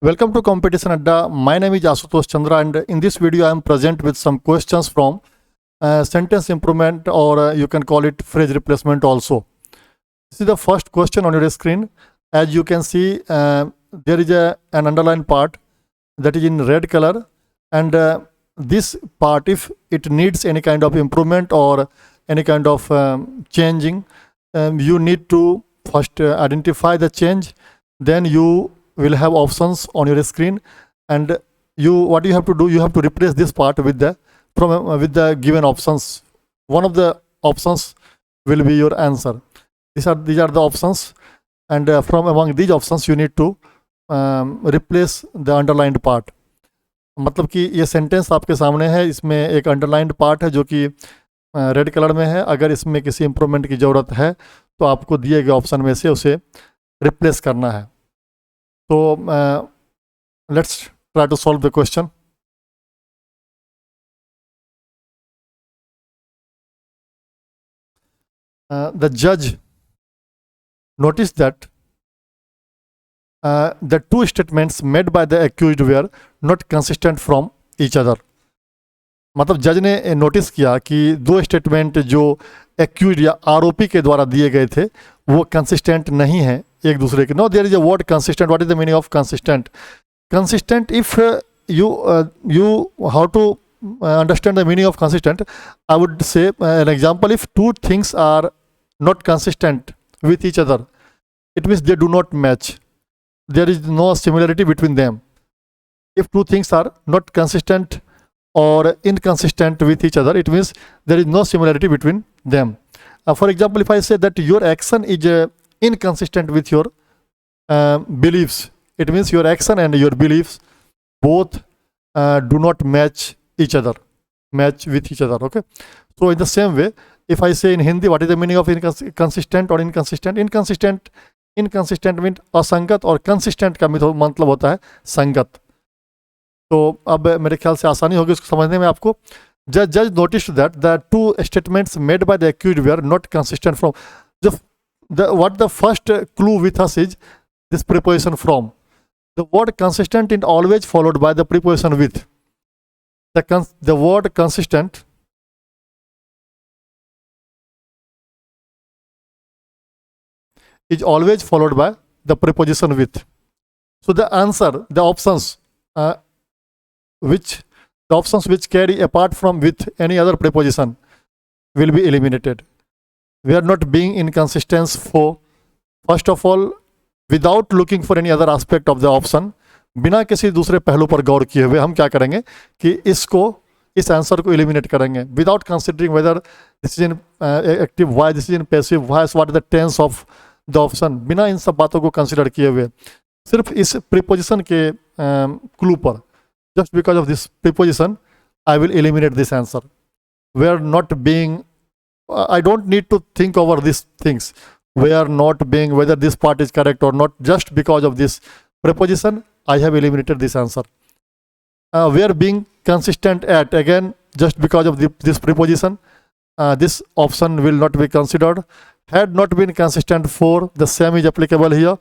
Welcome to Competition Adda. My name is Asutosh Chandra, and in this video, I am present with some questions from sentence improvement, or you can call it phrase replacement also. This is the first question on your screen. As you can see, there is an underlined part that is in red color, and this part, if it needs any kind of improvement or any kind of changing, you need to first identify the change. Then you will have options on your screen, and what you have to do, you have to replace this part with the given options. One of the options will be your answer. These are the options, and from among these options you need to replace the underlined part. मतलब कि ये sentence आपके सामने है, इसमें एक underlined part है जो कि रेड कलर में है. अगर इसमें किसी इंप्रूवमेंट की ज़रूरत है तो आपको दिए गए ऑप्शन में से उसे रिप्लेस करना है. So let's try to solve the question. The judge noticed that the two statements made by the accused were not consistent from each other. मतलब जज ने नोटिस किया कि दो स्टेटमेंट जो एक्यूज या आरोपी के द्वारा दिए गए थे वो कंसिस्टेंट नहीं है एक दूसरे के. No there is a word consistent. What is the meaning of consistent? Consistent, if you how to understand the meaning of consistent, I would say an example: if two things are not consistent with each other, it means they do not match. There is no similarity between them. If two things are not consistent or inconsistent with each other, it means there is no similarity between them. For example, if I say that your action is inconsistent with your beliefs, it means your action and your beliefs both do not match with each other. Okay, so in the same way, if I say in Hindi, what is the meaning of inconsistent or inconsistent? Inconsistent means असंगत, और consistent का मतलब होता है संगत. तो अब मेरे ख्याल से आसानी होगी इसको समझने में आपको. Judge noticed that the two statements made by the accused were not consistent from. What the first clue with us is this preposition from. The word consistent is always followed by the preposition with. The word consistent is always followed by the preposition with. So the answer, the options which carry apart from with any other preposition will be eliminated. We are not being inconsistent for, first of all, without looking for any other aspect of the option, बिना किसी दूसरे पहलू पर गौर किए हुए हम क्या करेंगे कि इस आंसर को एलिमिनेट करेंगे. Without considering whether this is in active voice, this is in passive voice, what is the tense of the option, बिना इन सब बातों को कंसिडर किए हुए सिर्फ इस प्रीपोजिशन के क्लू पर, just because of this preposition, I will eliminate this answer. We are not being, I don't need to think over these things. We are not being whether this part is correct or not. Just because of this preposition, I have eliminated this answer. We are being consistent at, again, just because of this preposition, this option will not be considered. Had not been consistent for, the same is applicable here.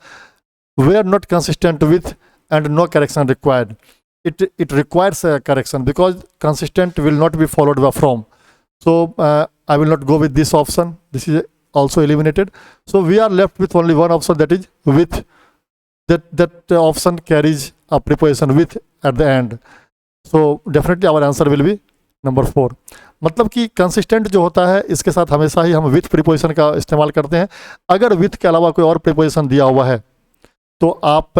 We are not consistent with, and no correction required. It requires a correction because consistent will not be followed by from. So I will not go with this option. This is also eliminated. So we are left with only one option, that is with. That option carries a preposition with at the end. So definitely our answer will be number 4. मतलब कि consistent जो होता है इसके साथ हमेशा ही हम with preposition का इस्तेमाल करते हैं. अगर विथ के अलावा कोई और प्रीपोजिशन दिया हुआ है तो आप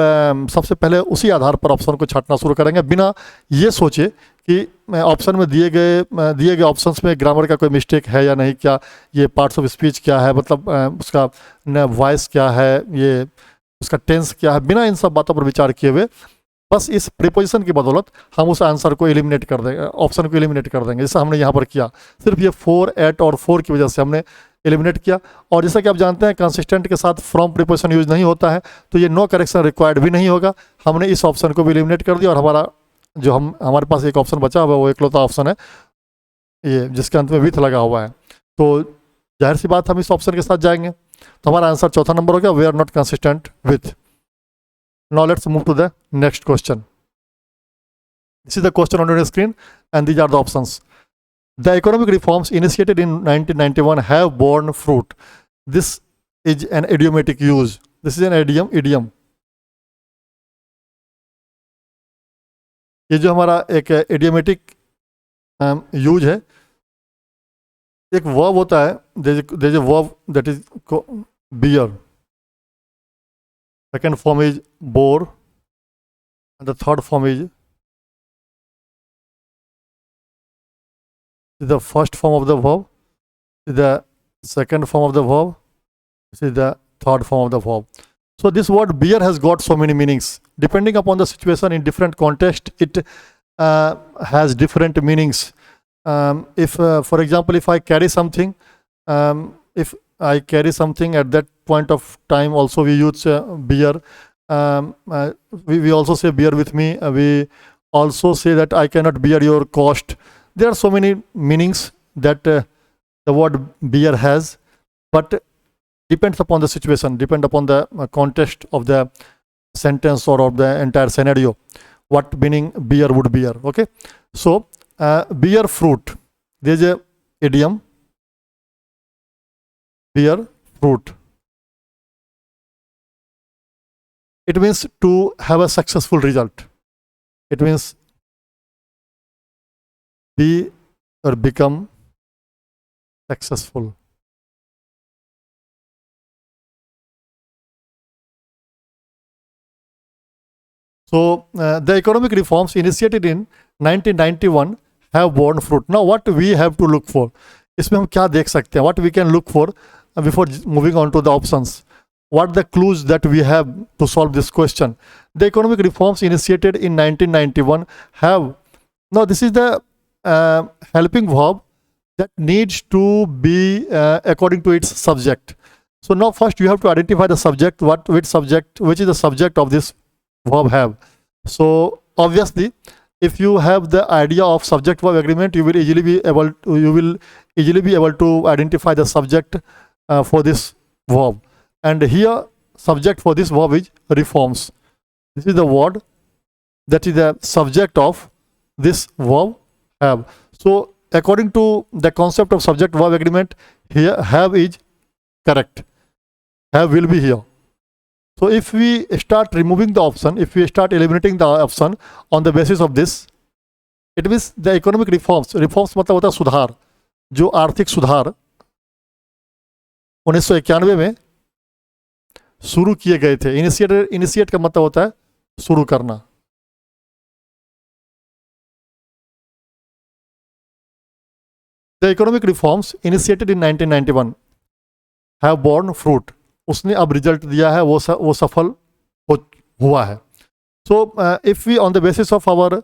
सबसे पहले उसी आधार पर ऑप्शन को छांटना शुरू करेंगे, बिना ये सोचे कि ऑप्शन में दिए गए ऑप्शंस में ग्रामर का कोई मिस्टेक है या नहीं, क्या ये पार्ट्स ऑफ स्पीच क्या है, मतलब उसका वॉइस क्या है, ये उसका टेंस क्या है. बिना इन सब बातों पर विचार किए हुए बस इस प्रीपोजिशन की बदौलत हम उस आंसर को एलिमिनेट कर देंगे, ऑप्शन को एलिमिनेट कर देंगे, जैसा हमने यहाँ पर किया. सिर्फ ये 4, 8 और 4 की वजह से हमने एलिमिनेट किया. और जैसा कि आप जानते हैं कंसिस्टेंट के साथ फ्रॉम प्रीपोजिशन यूज नहीं होता है, तो ये नो करेक्शन रिक्वायर्ड भी नहीं होगा. हमने इस ऑप्शन को भी एलिमिनेट कर दिया, और हमारे पास एक ऑप्शन बचा हुआ है, वो एकलौता ऑप्शन है ये जिसके अंत में विथ लगा हुआ है. तो जाहिर सी बात हम इस ऑप्शन के साथ जाएंगे. तो हमारा आंसर चौथा नंबर हो गया, we are not consistent with. Now let's move to the next question. This is the question on your screen, and these are the options. The economic reforms initiated in 1991 have borne fruit. This is an idiomatic use. This is an idiom. ये जो हमारा एक idiomatic use है, एक verb होता है, there is a verb that is bear. Second form is bore, and the third form is the first form of the verb, the second form of the verb, this is the third form of the verb. So this word bear has got so many meanings. Depending upon the situation in different context, it has different meanings. If, for example, if I carry something, if I carry something at that point of time, also we use bear. We also say bear with me. We also say that I cannot bear your cost. There are so many meanings that the word bear has, but depends upon the situation, depend upon the context of the sentence or of the entire scenario, what meaning bear would bear. Okay, so bear fruit. There's a idiom, bear fruit. It means to have a successful result. It means be or become successful. So the economic reforms initiated in 1991 have borne fruit. Now what we have to look for? इसमें हम क्या देख सकते हैं? What we can look for before moving on to the options? What are the clues that we have to solve this question? The economic reforms initiated in 1991 have, now this is the helping verb that needs to be according to its subject. So now first you have to identify the subject, which is the subject of this verb have. So obviously, if you have the idea of subject verb agreement, you will easily be able to identify the subject for this verb. And here subject for this verb is reforms. This is the word that is the subject of this verb have. So according to the concept of subject verb agreement, here have is correct. Have will be here. So if we start removing the option, if we start eliminating the option on the basis of this, it means the economic reforms मतलब होता है सुधार, जो आर्थिक सुधार 1991 में शुरू किए गए थे. इनिशिएट का मतलब होता है शुरू करना. The economic reforms initiated in 1991 have borne fruit. उसने अब रिजल्ट दिया है, वो सफल हुआ है. So if we on the basis of our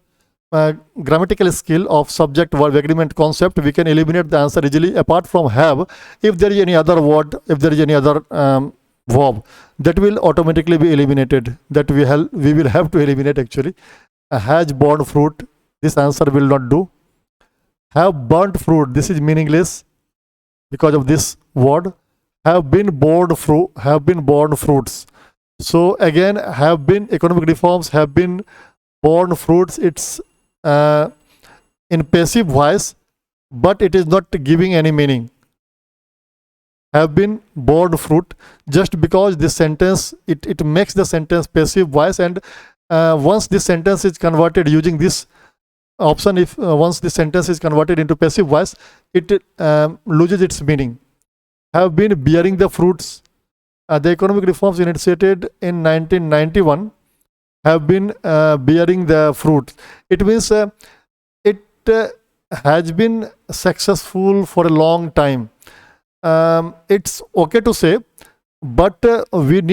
grammatical skill of subject verb agreement concept, we can eliminate the answer easily apart from have. If there is any other word, if there is any other verb, that will automatically be eliminated, that we will have to eliminate actually. Has borne fruit, this answer will not do. Have burnt fruit, this is meaningless because of this word. Have been born fruits. So again, have been, economic reforms have been born fruits. It's in passive voice, but it is not giving any meaning. Have been born fruit, just because this sentence, it makes the sentence passive voice, and once this sentence is converted using this option, if once this sentence is converted into passive voice, it loses its meaning. Have been bearing the fruits. The economic reforms initiated in 1991 have been bearing the fruit. It means it has been successful for a long time. It's okay to say, but we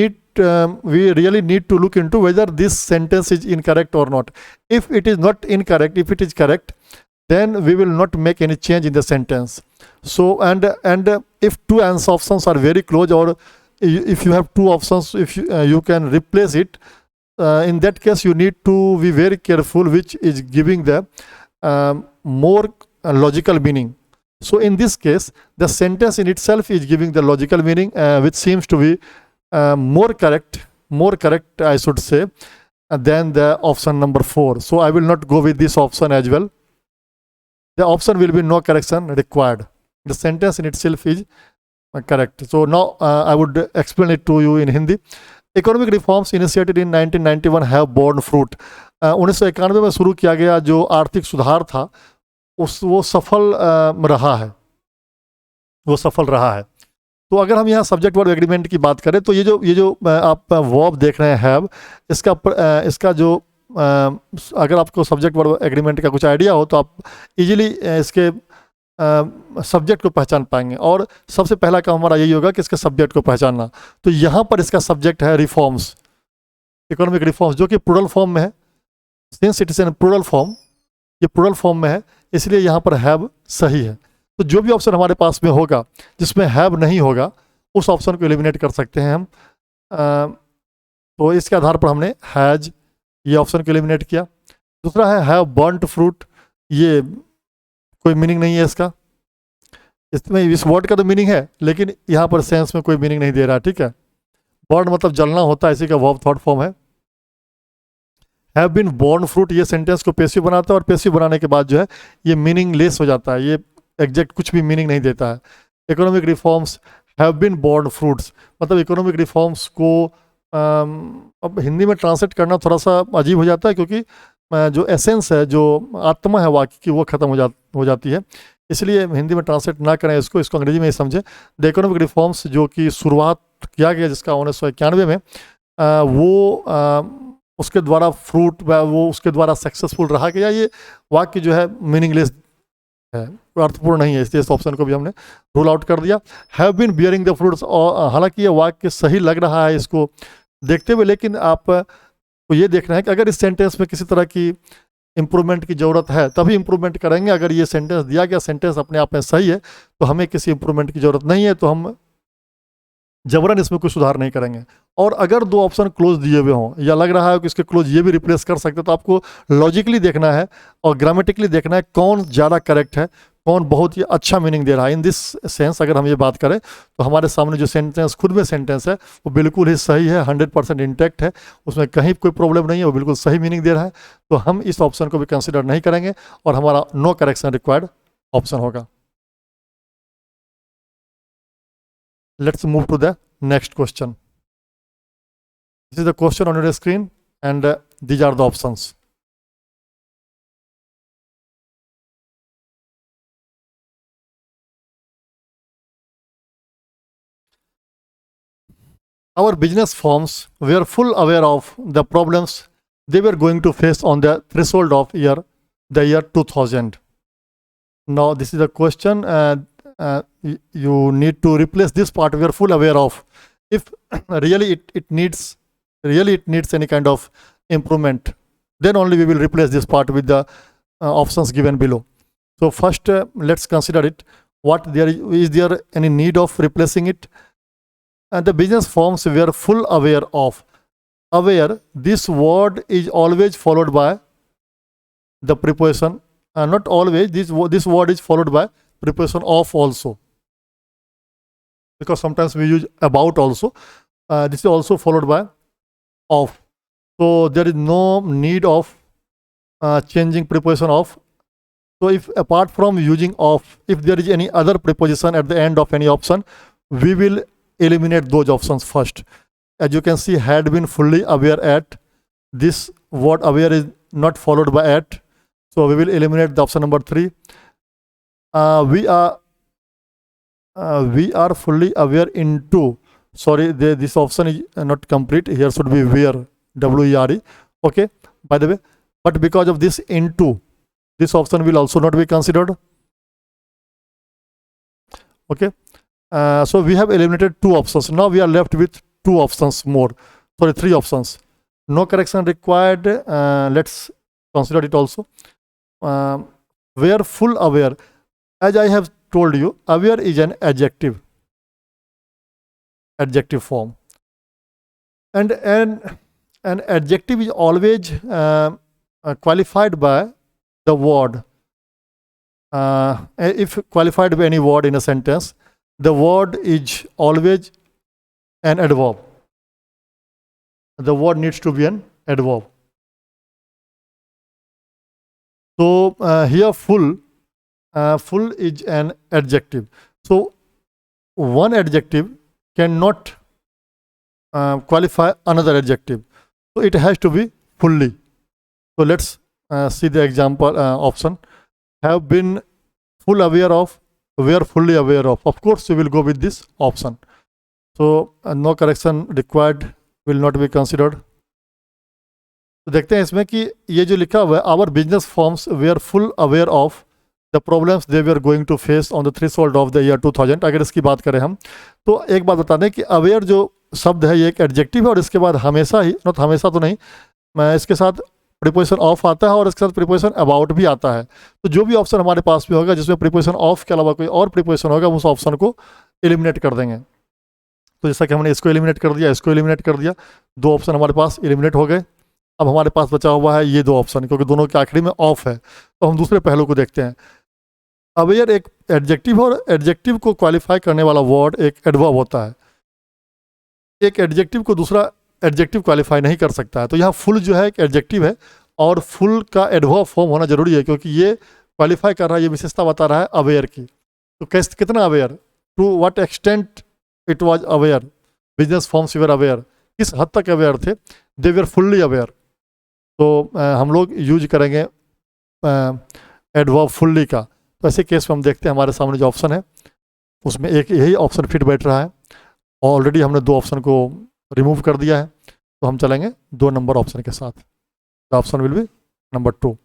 really need to look into whether this sentence is incorrect or not. If it is not incorrect, if it is correct, then we will not make any change in the sentence. So and if two answer options are very close, or if you have two options, if you can replace it, in that case you need to be very careful which is giving the more logical meaning. So in this case, the sentence in itself is giving the logical meaning, which seems to be more correct more correct, I should say, than the option number 4. So I will not go with this option as well. The option will be no correction required. The sentence in itself is correct. So now I would explain it to you in Hindi. Economic reforms initiated in 1991 have borne fruit. 1991 में शुरू किया गया जो आर्थिक सुधार था वो सफल रहा है, वो सफल रहा है. तो अगर हम यहाँ सब्जेक्ट वर्ब एग्रीमेंट की बात करें तो ये जो आप वर्ब देख रहे हैं हैव, इसका जो अगर आपको सब्जेक्ट वर्ब एग्रीमेंट का कुछ आइडिया हो तो आप इजीली इसके सब्जेक्ट को पहचान पाएंगे. और सबसे पहला काम हमारा यही होगा कि इसके सब्जेक्ट को पहचानना. तो यहाँ पर इसका सब्जेक्ट है रिफॉर्म्स, इकोनॉमिक रिफॉर्म्स, जो कि प्लूरल फॉर्म में है. Since it is in plural form, ये प्लूरल फॉर्म में है, इसलिए यहाँ पर हैव सही है. तो जो भी ऑप्शन हमारे पास में होगा जिसमें हैव नहीं होगा उस ऑप्शन को एलिमिनेट कर सकते हैं हम. तो इसके आधार पर हमने हैज ये ऑप्शन को एलिमिनेट किया. दूसरा है हैव बर्न्ट फ्रूट, ये कोई मीनिंग नहीं है इसका. इसमें इस वर्ड का तो मीनिंग है लेकिन यहाँ पर सेंस में कोई मीनिंग नहीं दे रहा. ठीक है, बर्न मतलब जलना होता है, इसी का वर्ब थर्ड फॉर्म है. हैव बीन बॉर्न फ्रूट ये सेंटेंस को पैसिव बनाता है और पैसिव बनाने के बाद जो है ये मीनिंगलेस हो जाता है, ये एग्जैक्ट कुछ भी मीनिंग नहीं देता है. Economic reforms have been born fruits मतलब इकोनॉमिक रिफॉर्म्स को अब हिंदी में ट्रांसलेट करना थोड़ा सा अजीब हो जाता है क्योंकि जो एसेंस है, जो आत्मा है वाक्य की, वो खत्म हो जाती है. इसलिए हिंदी में ट्रांसलेट ना करें इसको अंग्रेजी में ही समझें. द इकोनॉमिक रिफॉर्म्स जो कि शुरुआत किया गया जिसका 1991 में, वो उसके द्वारा फ्रूट, वो उसके द्वारा सक्सेसफुल रहा गया. ये वाक्य जो है मीनिंगलेस है, अर्थपूर्ण नहीं है, इसलिए इस ऑप्शन को भी हमने रूल आउट कर दिया. Have been bearing the fruits, और हालांकि ये वाक्य सही लग रहा है इसको देखते हुए, लेकिन आप को ये देखना है कि अगर इस सेंटेंस में किसी तरह की इंप्रूवमेंट की ज़रूरत है तभी इंप्रूवमेंट करेंगे. अगर ये सेंटेंस दिया गया सेंटेंस अपने आप में सही है तो हमें किसी इंप्रूवमेंट की ज़रूरत नहीं है, तो हम जबरन इसमें कोई सुधार नहीं करेंगे. और अगर दो ऑप्शन क्लोज दिए हुए हों या लग रहा है कि इसके क्लोज ये भी रिप्लेस कर सकते, तो आपको लॉजिकली देखना है और ग्रामेटिकली देखना है कौन ज़्यादा करेक्ट है, कौन बहुत ही अच्छा मीनिंग दे रहा है. इन दिस सेंस अगर हम ये बात करें तो हमारे सामने जो सेंटेंस खुद में सेंटेंस है वो बिल्कुल ही सही है, 100% इंटैक्ट है, उसमें कहीं कोई प्रॉब्लम नहीं है, वो बिल्कुल सही मीनिंग दे रहा है. तो हम इस ऑप्शन को भी कंसिडर नहीं करेंगे और हमारा नो करेक्शन रिक्वायर्ड ऑप्शन होगा. Let's move to the next question. This is the question on your screen and these are the options. Our business firms were full aware of the problems they were going to face on the threshold of the year 2000. Now this is the question. You need to replace this part we are full aware of. If really it needs any kind of improvement, then only we will replace this part with the options given below. So first let's consider it. Is there any need of replacing it? And the business firms were full aware of. Aware, this word is always followed by the preposition. Not always, this word is followed by preposition of also, because sometimes we use about also. This is also followed by of, so there is no need of changing preposition of. So if apart from using of, if there is any other preposition at the end of any option, we will eliminate those options first. As you can see, had been fully aware at, this word aware is not followed by at, so we will eliminate the option number 3. We are fully aware into, sorry, this option is not complete, here should be where, W-E-R-E, okay, by the way, but because of this into, this option will also not be considered. Okay, so we have eliminated 2 options. Now we are left with 2 options more, sorry, 3 options. No correction required. Let's consider it also. We are full aware. As I have told you, aware is an adjective form, and an adjective is always qualified by the word. If qualified by any word in a sentence, the word is always an adverb. the word needs to be an adverb. So here full is an adjective. So one adjective cannot qualify another adjective. So it has to be fully. So let's see the example option. Have been full aware of, were fully aware of. Of course, we will go with this option. So no correction required, will not be considered. तो देखते हैं इसमें कि ये जो लिखा हुआ है, our business forms were full aware of the problems they way are going to face on the threshold of the year 2000. अगर इसकी बात करें हम, तो एक बात बता दें कि अवेयर जो शब्द है ये एक एडजेक्टिव है, और इसके बाद हमेशा ही, नॉट हमेशा तो नहीं, मैं इसके साथ प्रीपोजिशन ऑफ आता है और इसके साथ प्रीपोजिशन अबाउट भी आता है. तो जो भी ऑप्शन हमारे पास भी होगा जिसमें प्रीपोजिशन ऑफ के अलावा कोई और प्रीपोजिशन होगा, उस ऑप्शन को एलिमिनेट कर देंगे. तो जैसा कि हमने इसको एलिमिनेट कर दिया, इसको एलिमिनेट कर दिया, दो ऑप्शन हमारे पास एलिमिनेट हो गए. अब हमारे पास बचा हुआ है ये दो ऑप्शन, क्योंकि दोनों के आखिरी में ऑफ है. तो हम दूसरे पहलू को देखते हैं. अवेयर एक एडजेक्टिव है, और एडजेक्टिव को क्वालिफाई करने वाला वर्ड एक एडवर्ब होता है. एक एडजेक्टिव को दूसरा एडजेक्टिव क्वालिफाई नहीं कर सकता है. तो यहाँ फुल जो है एक एडजेक्टिव है, और फुल का एडवर्ब फॉर्म होना जरूरी है, क्योंकि ये क्वालिफाई कर रहा है, ये विशेषता बता रहा है अवेयर की. तो कैसे, कितना aware, to what extent it was aware, business forms were aware, किस हद तक अवेयर थे, दे वर फुल्ली अवेयर. तो हम लोग यूज करेंगे एडवर्ब फुल्ली का. तो ऐसे केस में हम देखते हैं हमारे सामने जो ऑप्शन है उसमें एक यही ऑप्शन फिट बैठ रहा है. ऑलरेडी हमने दो ऑप्शन को रिमूव कर दिया है, तो हम चलेंगे 2 नंबर ऑप्शन के साथ. The option will be number 2.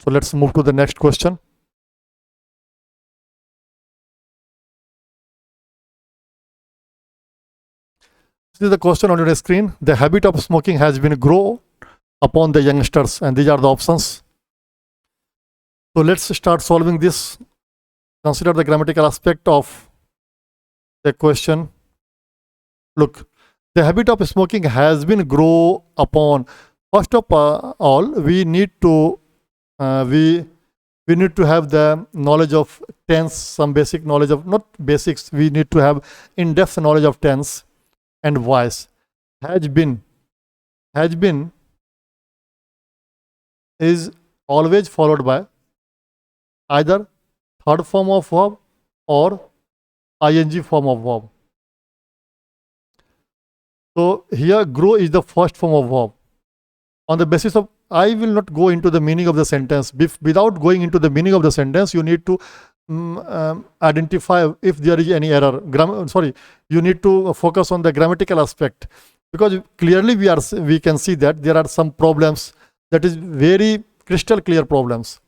So let's move to the next question. This is the question on your screen. The habit of smoking has been grown upon the youngsters, and these are the options. So let's start solving this. Consider the grammatical aspect of the question. Look, the habit of smoking has been grown upon. First of all, we need to we need to have the knowledge of tense, some basic knowledge of, not basics, we need to have in-depth knowledge of tense and voice. Has been is always followed by either third form of verb or ing form of verb. So here grow is the first form of verb. On the basis of, I will not go into the meaning of the sentence. Without going into the meaning of the sentence, you need to identify if there is any error. You need to focus on the grammatical aspect, because clearly we can see that there are some problems, that is very crystal clear problems.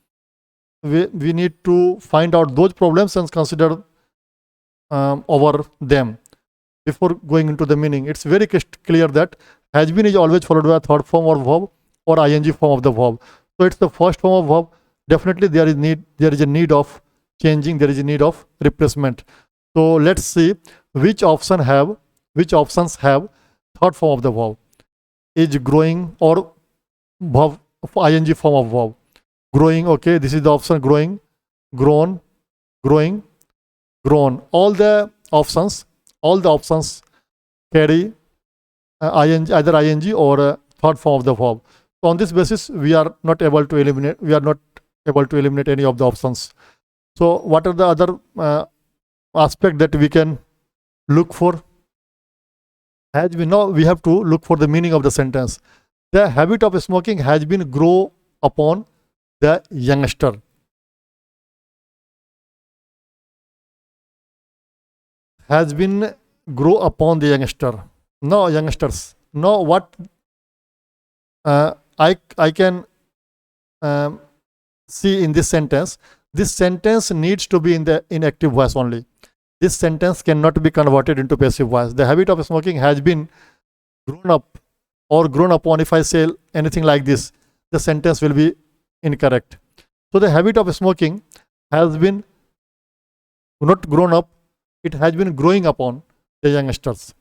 We need to find out those problems and consider over them before going into the meaning. It's very clear that has been is always followed by a third form of verb or ing form of the verb. So it's the first form of verb. Definitely there is a need of changing, there is a need of replacement. So let's see which options have third form of the verb. Is growing or verb ing form of verb. Growing, okay, this is the option. Growing, grown, growing, grown. All the options carry ing, either ing or third form of the verb. So on this basis, we are not able to eliminate any of the options. So what are the other aspect that we can look for? As we know, we have to look for the meaning of the sentence. The habit of smoking has been grown upon the youngster. Has been grow upon the youngster. No, youngsters. No, what I can see in this sentence. This sentence needs to be in active voice only. This sentence cannot be converted into passive voice. The habit of smoking has been grown up or grown upon. If I say anything like this, the sentence will be incorrect. So the habit of smoking has been not grown up, it has been growing upon the youngsters.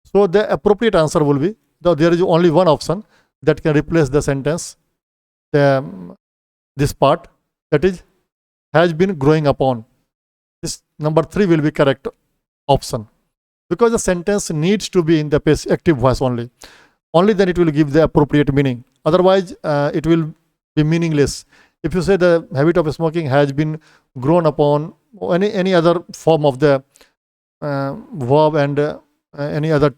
So the appropriate answer will be, there is only one option that can replace the sentence, this part, that is has been growing upon. This number 3 will be correct option. because the sentence needs to be in the active voice only. Only then it will give the appropriate meaning. Otherwise, it will be meaningless. If you say the habit of smoking has been grown upon, or any other form of the verb and any other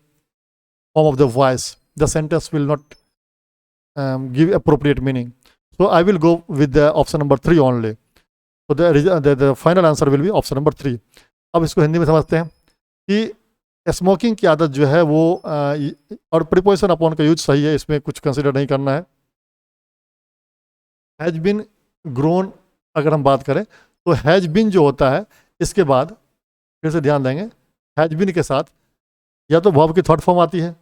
form of the voice, the sentence will not give appropriate meaning. So I will go with the option number 3 only. So the final answer will be option number 3. अब इसको हिंदी में समझते हैं कि smoking की आदत जो है वो और प्रीपोजिशन अपॉन का यूज सही है, इसमें कुछ कंसिडर नहीं करना है. हैज बिन ग्रोन अगर हम बात करें तो हैज बिन जो होता है इसके बाद फिर से ध्यान देंगे, हैज बिन के साथ या तो वर्ब की थर्ड फॉर्म आती है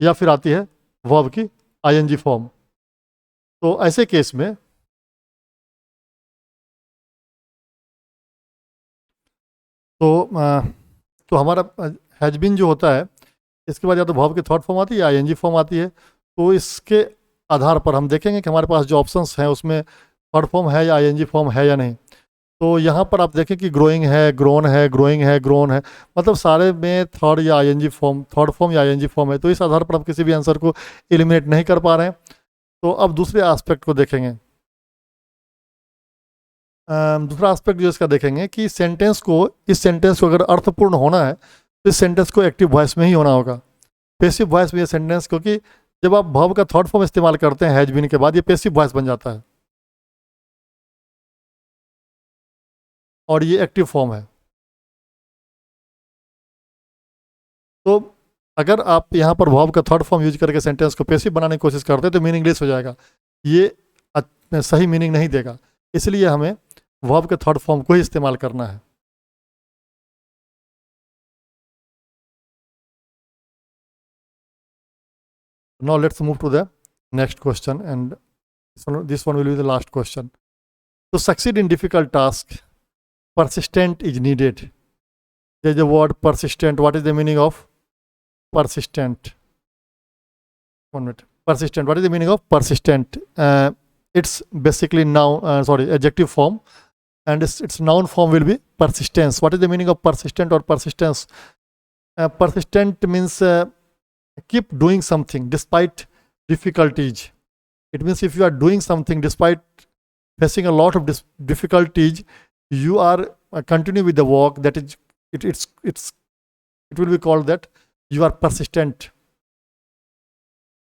या फिर आती है वर्ब की आईएनजी फॉर्म. तो ऐसे केस में तो हमारा हैज बिन जो होता है इसके बाद या तो वर्ब की थर्ड फॉर्म आती है या आईएनजी फॉर्म आती है. तो इसके आधार पर हम देखेंगे कि हमारे पास जो ऑप्शंस हैं उसमें थर्ड फॉर्म है या आईएनजी फॉर्म है या नहीं. तो यहाँ पर आप देखें कि ग्रोइंग है, ग्रोन है, ग्रोइंग है, ग्रोन है, मतलब सारे में थर्ड या आईएनजी फॉर्म, थर्ड फॉर्म या आईएनजी फॉर्म है. तो इस आधार पर आप किसी भी आंसर को एलिमिनेट नहीं कर पा रहे हैं. तो अब दूसरे एस्पेक्ट को देखेंगे. दूसरा एस्पेक्ट जो इसका देखेंगे कि सेंटेंस को, इस सेंटेंस को अगर अर्थपूर्ण होना है तो इस सेंटेंस को एक्टिव वॉइस में ही होना होगा. पैसिव वॉइस में ये सेंटेंस, क्योंकि जब आप वर्ब का थर्ड फॉर्म इस्तेमाल करते हैं हैज बीन के बाद, ये पैसिव वॉइस बन जाता है और ये एक्टिव फॉर्म है. तो अगर आप यहाँ पर वर्ब का थर्ड फॉर्म यूज करके सेंटेंस को पैसिव बनाने की कोशिश करते हैं तो मीनिंगलेस हो जाएगा, ये सही मीनिंग नहीं देगा. इसलिए हमें वर्ब के थर्ड फॉर्म को ही इस्तेमाल करना है. Now let's move to the next question, and this one will be the last question. To succeed in difficult task, persistent is needed. There is a word persistent. What is the meaning of persistent? 1 minute. Persistent. What is the meaning of persistent? It's basically noun, adjective form, and its noun form will be persistence. What is the meaning of persistent or persistence? Persistent means keep doing something despite difficulties. It means if you are doing something despite facing a lot of difficulties, you are continue with the work. That is, it will be called that you are persistent.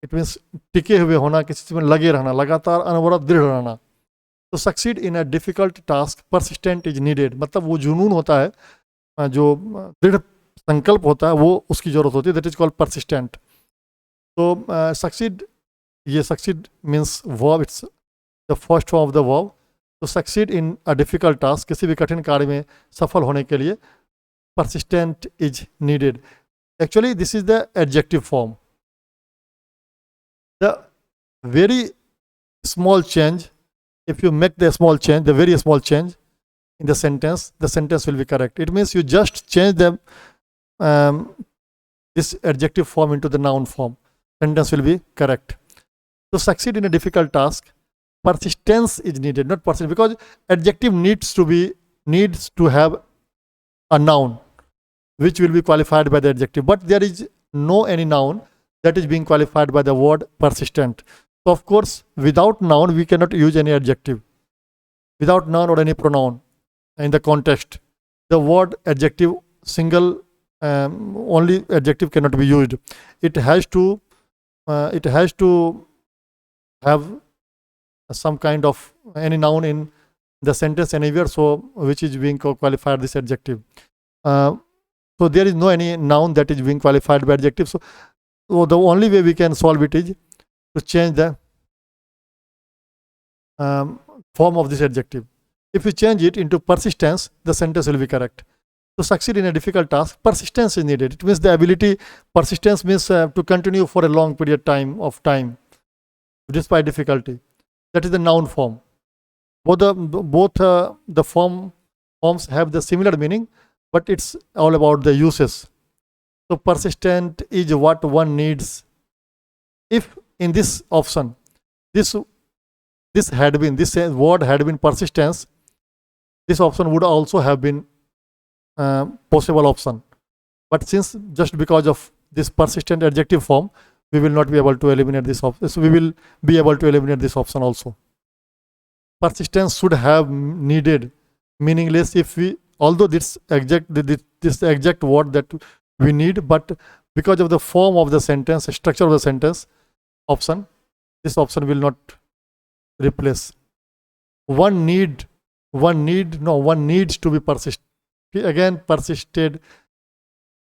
It means टिके हुए होना, किसी चीज में लगे रहना, लगातार अनवरत दृढ़ रहना. तो succeed in a difficult task persistent is needed. मतलब वो जुनून होता है, जो दृढ़ संकल्प होता है, वो उसकी जरूरत होती है. That is called persistent. To succeed, ये succeed means verb, it's the first form of the verb. To succeed in a difficult task, किसी भी कठिन कार्य में सफल होने के लिए persistent is needed. Actually this is the adjective form. The very small change, if you make the small change, the very small change in the sentence will be correct. It means you just change this adjective form into the noun form. Sentence will be correct. To succeed in a difficult task, persistence is needed, not persistence, because adjective needs to have a noun which will be qualified by the adjective, but there is no any noun that is being qualified by the word persistent. So of course, without noun, we cannot use any adjective. Without noun or any pronoun in the context, the word adjective, single, only adjective cannot be used. It has to have some kind of any noun in the sentence anywhere, so which is being qualified this adjective. So there is no any noun that is being qualified by adjective. So the only way we can solve it is to change the form of this adjective. If you change it into persistence, the sentence will be correct. To succeed in a difficult task, persistence is needed. It means the ability, persistence means to continue for a long period of time despite difficulty. That is the noun form. Both the forms have the similar meaning, but it's all about the uses. So persistent is what one needs. If in this option, this word had been persistence, this option would also have been possible option. But since just because of this persistent adjective form, we will not be able to eliminate this option. So we will be able to eliminate this option also. Persistence should have needed meaningless if we, although this exact word that we need, but because of the form of the sentence, structure of the sentence, option, this option will not replace. One needs to be persisted. Again, persisted.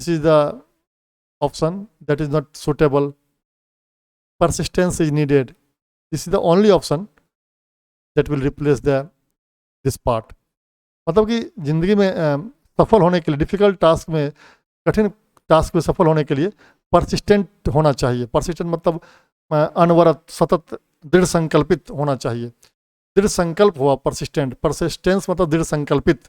This is the option that is not suitable. Persistence is needed. This is the only option that will replace this part. मतलब कि जिंदगी में सफल होने के लिए, difficult task में, कठिन टास्क में सफल होने के लिए परसिस्टेंट होना चाहिए. परसिस्टेंट मतलब अनवरत, सतत, दृढ़ संकल्पित होना चाहिए. दृढ़ संकल्प हुआ परसिस्टेंट. परसिस्टेंस मतलब दृढ़ संकल्पित.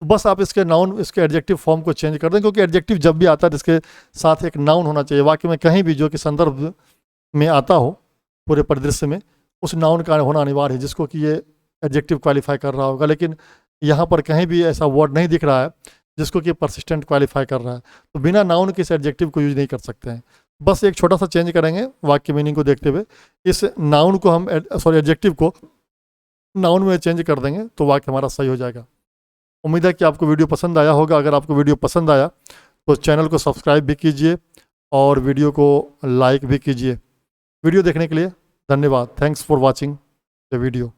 बस आप इसके नाउन, इसके एडजेक्टिव फॉर्म को चेंज कर दें, क्योंकि एडजेक्टिव जब भी आता है इसके साथ एक नाउन होना चाहिए. वाक्य में कहीं भी जो कि संदर्भ में आता हो, पूरे परिदृश्य में, उस नाउन का होना अनिवार्य है, जिसको कि ये एडजेक्टिव क्वालिफाई कर रहा होगा. लेकिन यहाँ पर कहीं भी ऐसा वर्ड नहीं दिख रहा है जिसको कि परसिस्टेंट क्वालिफाई कर रहा है, तो बिना नाउन के इस एडजेक्टिव को यूज नहीं कर सकते हैं. बस एक छोटा सा चेंज करेंगे वाक्य मीनिंग को देखते हुए. इस नाउन को हम एडजेक्टिव को नाउन में चेंज कर देंगे तो वाक्य हमारा सही हो जाएगा. उम्मीद है कि आपको वीडियो पसंद आया होगा. अगर आपको वीडियो पसंद आया तो चैनल को सब्सक्राइब भी कीजिए और वीडियो को लाइक भी कीजिए. वीडियो देखने के लिए धन्यवाद. Thanks for watching the video.